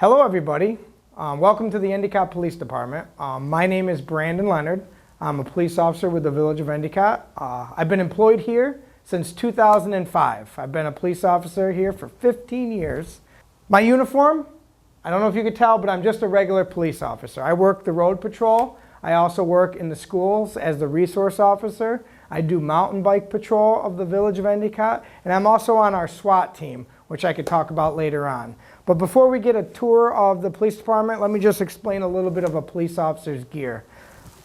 Hello everybody, welcome to the Endicott Police Department. My name is Brandon Leonard. I'm a police officer with the Village of Endicott. I've been employed here since 2005. I've been a police officer here for 15 years. My uniform, I don't know if you could tell, but I'm just a regular police officer. I work the road patrol. I also work in the schools as the resource officer. I do mountain bike patrol of the Village of Endicott, and I'm also on our SWAT team, which I could talk about later on. But before we get a tour of the police department, let me just explain a little bit of a police officer's gear.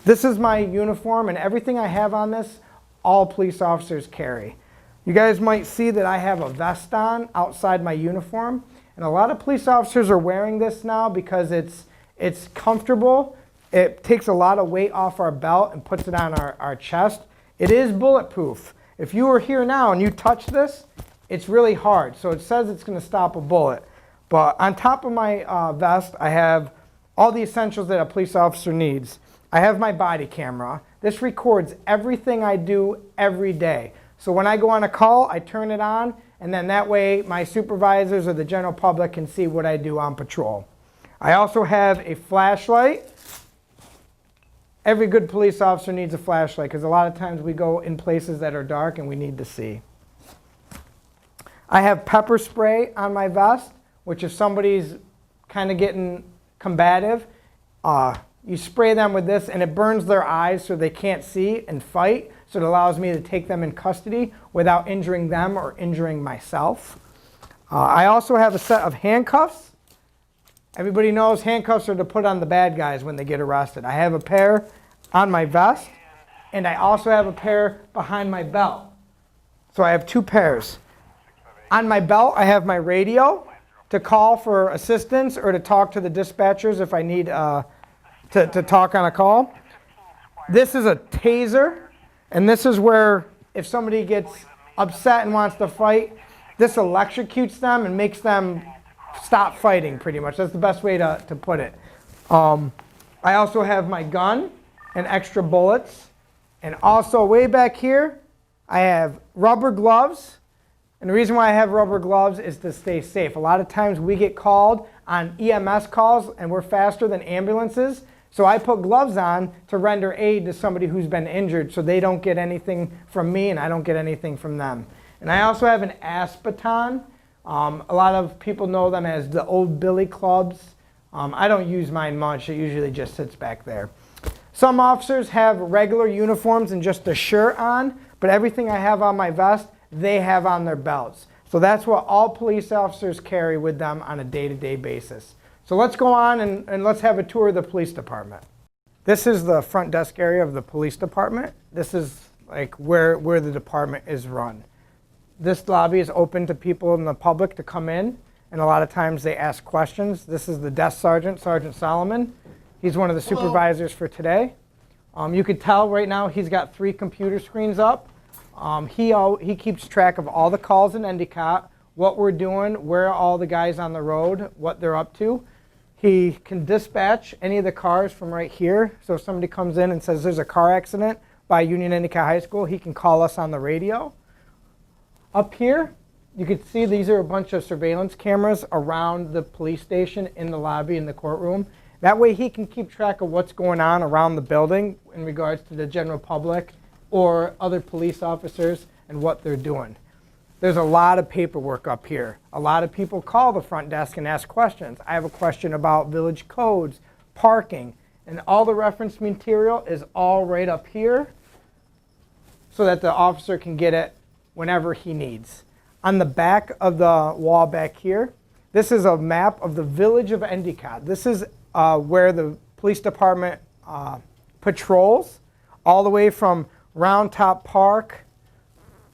This is my uniform, and everything I have on this, all police officers carry. You guys might see that I have a vest on outside my uniform, and a lot of police officers are wearing this now because it's comfortable. It takes a lot of weight off our belt and puts it on our chest. It is bulletproof. If you were here now and you touch this, it's really hard. So it says it's going to stop a bullet. But on top of my vest, I have all the essentials that a police officer needs. I have my body camera. This records everything I do every day. So when I go on a call, I turn it on, and then that way my supervisors or the general public can see what I do on patrol. I also have a flashlight. Every good police officer needs a flashlight because a lot of times we go in places that are dark and we need to see. I have pepper spray on my vest, which if somebody's kind of getting combative, you spray them with this and it burns their eyes so they can't see and fight. So it allows me to take them in custody without injuring them or injuring myself. I also have a set of handcuffs. Everybody knows handcuffs are to put on the bad guys when they get arrested. I have a pair on my vest, and I also have a pair behind my belt. So I have two pairs. On my belt, I have my radio to call for assistance or to talk to the dispatchers if I need to talk on a call. This is a taser, and this is where if somebody gets upset and wants to fight, this electrocutes them and makes them stop fighting pretty much. That's the best way to put it. I also have my gun and extra bullets. And also way back here, I have rubber gloves. And the reason why I have rubber gloves is to stay safe. A lot of times we get called on EMS calls and we're faster than ambulances. So I put gloves on to render aid to somebody who's been injured so they don't get anything from me and I don't get anything from them. And I also have an ASP baton. A lot of people know them as the old billy clubs. I don't use mine much. It usually just sits back there. Some officers have regular uniforms and just a shirt on, but everything I have on my vest, they have on their belts. So that's what all police officers carry with them on a day-to-day basis. So let's go on and let's have a tour of the police department. This is the front desk area of the police department. This is like where the department is run. This lobby is open to people in the public to come in, and a lot of times they ask questions. This is the desk sergeant, Sergeant Solomon. He's one of the supervisors for today. You could tell right now he's got 3 computer screens up. He keeps track of all the calls in Endicott, what we're doing, where all the guys on the road, what they're up to. He can dispatch any of the cars from right here. So if somebody comes in and says there's a car accident by Union Endicott High School, he can call us on the radio. Up here, you can see these are a bunch of surveillance cameras around the police station, in the lobby, in the courtroom. That way he can keep track of what's going on around the building in regards to the general public or other police officers and what they're doing. There's a lot of paperwork up here. A lot of people call the front desk and ask questions. I have a question about village codes, parking, and all the reference material is all right up here so that the officer can get it whenever he needs. On the back of the wall back here, this is a map of the Village of Endicott. This is where the police department patrols all the way from Round Top Park.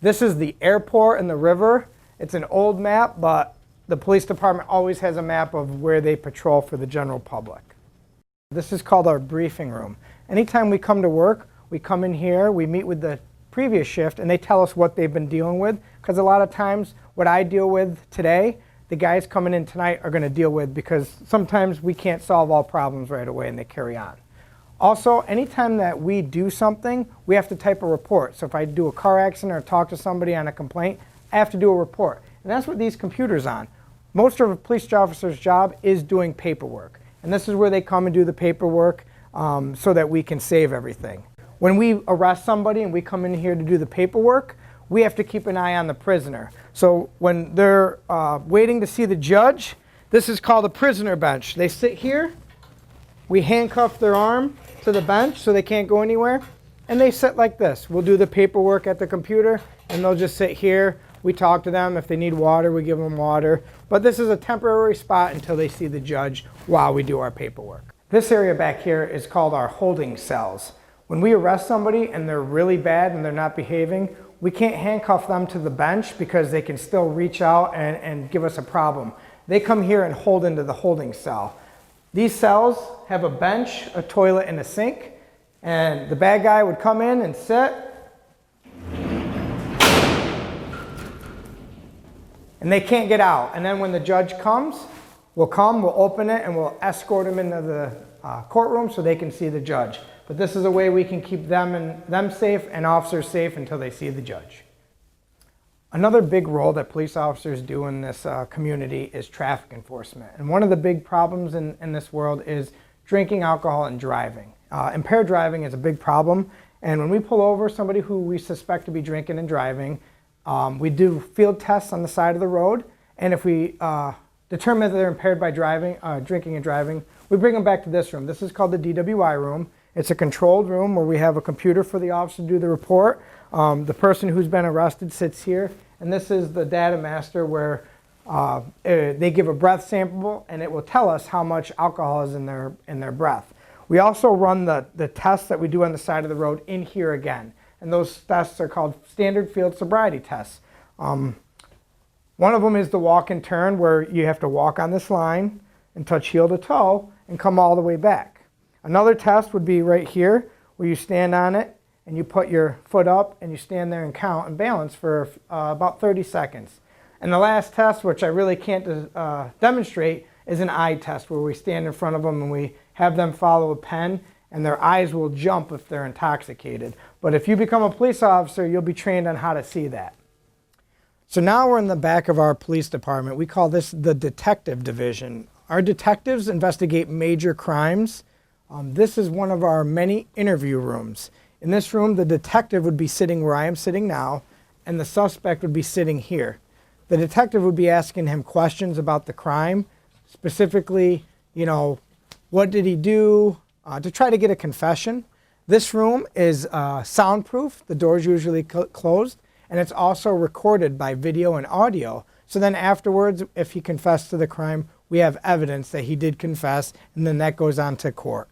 This is the airport and the river. It's an old map, but the police department always has a map of where they patrol for the general public. This is called our briefing room. Anytime we come to work, we come in here, we meet with the previous shift, and they tell us what they've been dealing with, because a lot of times what I deal with today, the guys coming in tonight are going to deal with, because sometimes we can't solve all problems right away and they carry on. Also, anytime that we do something, we have to type a report. So if I do a car accident or talk to somebody on a complaint, I have to do a report. And that's what these computers on. most of a police officer's job is doing paperwork. And this is where they come and do the paperwork so that we can save everything. When we arrest somebody and we come in here to do the paperwork, we have to keep an eye on the prisoner. So when they're waiting to see the judge, this is called a prisoner bench. They sit here, we handcuff their arm to the bench so they can't go anywhere, and they sit like this. We'll do the paperwork at the computer, and they'll just sit here. We talk to them. If they need water, we give them water. But this is a temporary spot until they see the judge while we do our paperwork. This area back here is called our holding cells. When we arrest somebody and they're really bad and they're not behaving, we can't handcuff them to the bench because they can still reach out and give us a problem. They come here and hold into the holding cell. These cells have a bench, a toilet, and a sink. And the bad guy would come in and sit. And they can't get out. And then when the judge comes, we'll open it, and we'll escort them into the courtroom so they can see the judge. But this is a way we can keep them safe and officers safe until they see the judge. Another big role that police officers do in this community is traffic enforcement. And one of the big problems in this world is drinking alcohol and driving. Impaired driving is a big problem. And when we pull over somebody who we suspect to be drinking and driving, we do field tests on the side of the road. And if we determine that they're impaired by drinking and driving, we bring them back to this room. This is called the DWI room. It's a controlled room where we have a computer for the officer to do the report. The person who's been arrested sits here, and this is the data master where they give a breath sample, and it will tell us how much alcohol is in their breath. We also run the tests that we do on the side of the road in here again, and those tests are called standard field sobriety tests. One of them is the walk and turn, where you have to walk on this line and touch heel to toe and come all the way back. Another test would be right here, where you stand on it and you put your foot up and you stand there and count and balance for about 30 seconds. And the last test, which I really can't demonstrate, is an eye test, where we stand in front of them and we have them follow a pen, and their eyes will jump if they're intoxicated. But if you become a police officer, you'll be trained on how to see that. So now we're in the back of our police department. We call this the detective division. Our detectives investigate major crimes. This is one of our many interview rooms. In this room, the detective would be sitting where I am sitting now, and the suspect would be sitting here. The detective would be asking him questions about the crime, specifically, what did he do, to try to get a confession. This room is soundproof. The door's usually closed, and it's also recorded by video and audio. So then afterwards, if he confessed to the crime, we have evidence that he did confess, and then that goes on to court.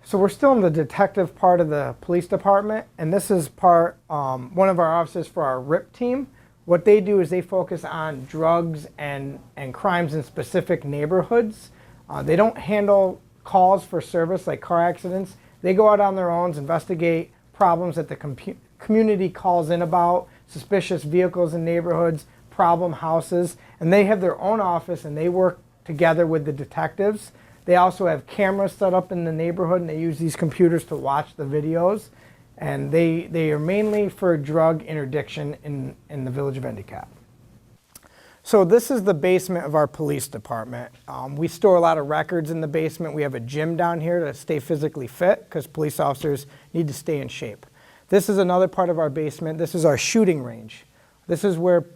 So we're still in the detective part of the police department, and this is one of our officers for our RIP team. What they do is they focus on drugs and crimes in specific neighborhoods. They don't handle calls for service like car accidents. They go out on their own, investigate problems that the community calls in about, suspicious vehicles in neighborhoods, problem houses, and they have their own office and they work together with the detectives. They also have cameras set up in the neighborhood, and they use these computers to watch the videos. And they are mainly for drug interdiction in the village of Endicott. So this is the basement of our police department. We store a lot of records in the basement. We have a gym down here to stay physically fit, because police officers need to stay in shape. This is another part of our basement. This is our shooting range. This is where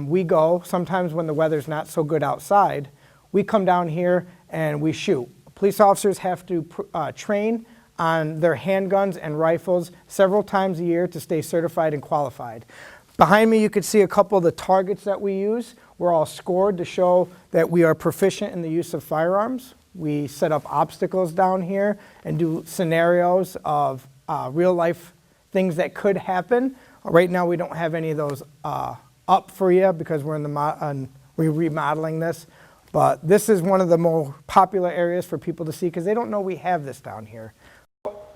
we go. Sometimes when the weather's not so good outside, we come down here and we shoot. Police officers have to train on their handguns and rifles several times a year to stay certified and qualified. Behind me, you can see a couple of the targets that we use. We're all scored to show that we are proficient in the use of firearms. We set up obstacles down here and do scenarios of real life things that could happen. Right now, we don't have any of those up for you because we're we're remodeling this. But this is one of the more popular areas for people to see because they don't know we have this down here.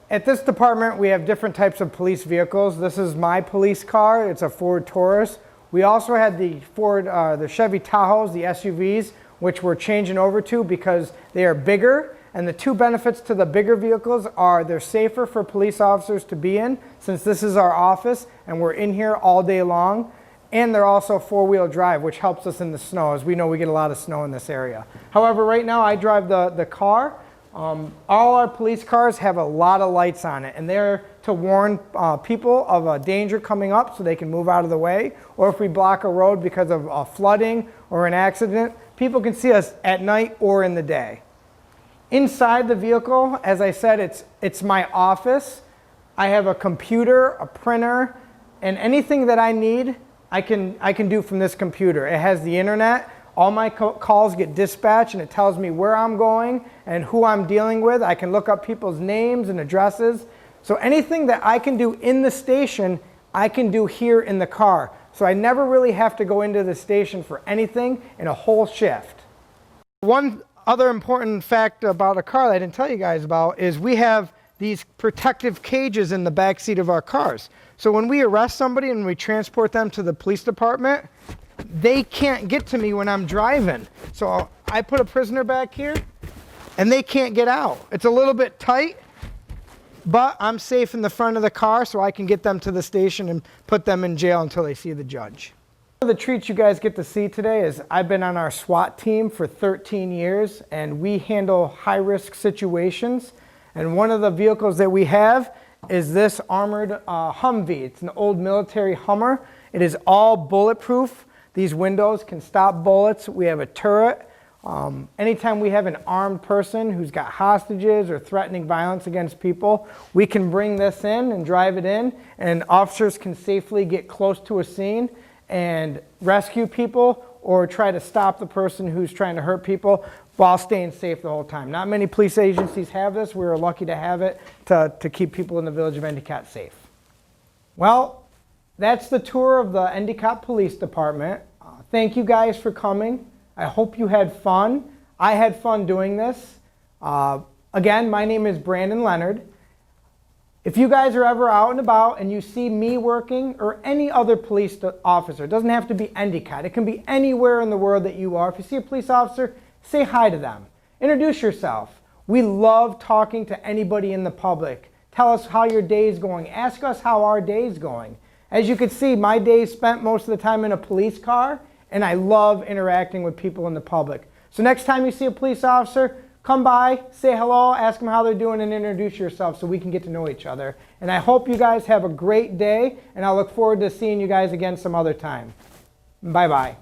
At this department, we have different types of police vehicles. This is my police car. It's a Ford Taurus. We also had the Chevy Tahoes, the SUVs, which we're changing over to because they are bigger. And the two benefits to the bigger vehicles are they're safer for police officers to be in, since this is our office and we're in here all day long. And they're also four-wheel drive, which helps us in the snow, as we know we get a lot of snow in this area. However, right now I drive the car. All our police cars have a lot of lights on it, and they're to warn people of a danger coming up so they can move out of the way. Or if we block a road because of flooding or an accident, people can see us at night or in the day. Inside the vehicle, as I said, it's my office. I have a computer, a printer, and anything that I need, I can do from this computer. It has the internet. All my calls get dispatched, and it tells me where I'm going and who I'm dealing with. I can look up people's names and addresses. So anything that I can do in the station, I can do here in the car. So I never really have to go into the station for anything in a whole shift. One other important fact about a car that I didn't tell you guys about is we have these protective cages in the back seat of our cars. So when we arrest somebody and we transport them to the police department, they can't get to me when I'm driving. So I put a prisoner back here and they can't get out. It's a little bit tight, but I'm safe in the front of the car so I can get them to the station and put them in jail until they see the judge. One of the treats you guys get to see today is I've been on our SWAT team for 13 years, and we handle high-risk situations. And one of the vehicles that we have is this armored Humvee. It's an old military Hummer. It is all bulletproof. These windows can stop bullets. We have a turret. Anytime we have an armed person who's got hostages or threatening violence against people, we can bring this in and drive it in, and officers can safely get close to a scene and rescue people or try to stop the person who's trying to hurt people while staying safe the whole time. Not many police agencies have this. We were lucky to have it to keep people in the village of Endicott safe. Well, that's the tour of the Endicott Police Department. Thank you guys for coming. I hope you had fun. I had fun doing this. Again, my name is Brandon Leonard. If you guys are ever out and about and you see me working or any other police officer, it doesn't have to be Endicott. It can be anywhere in the world that you are. If you see a police officer, say hi to them. Introduce yourself. We love talking to anybody in the public. Tell us how your day is going. Ask us how our day is going. As you can see, my day is spent most of the time in a police car, and I love interacting with people in the public. So next time you see a police officer, come by, say hello, ask them how they're doing, and introduce yourself so we can get to know each other. And I hope you guys have a great day, and I look forward to seeing you guys again some other time. Bye-bye.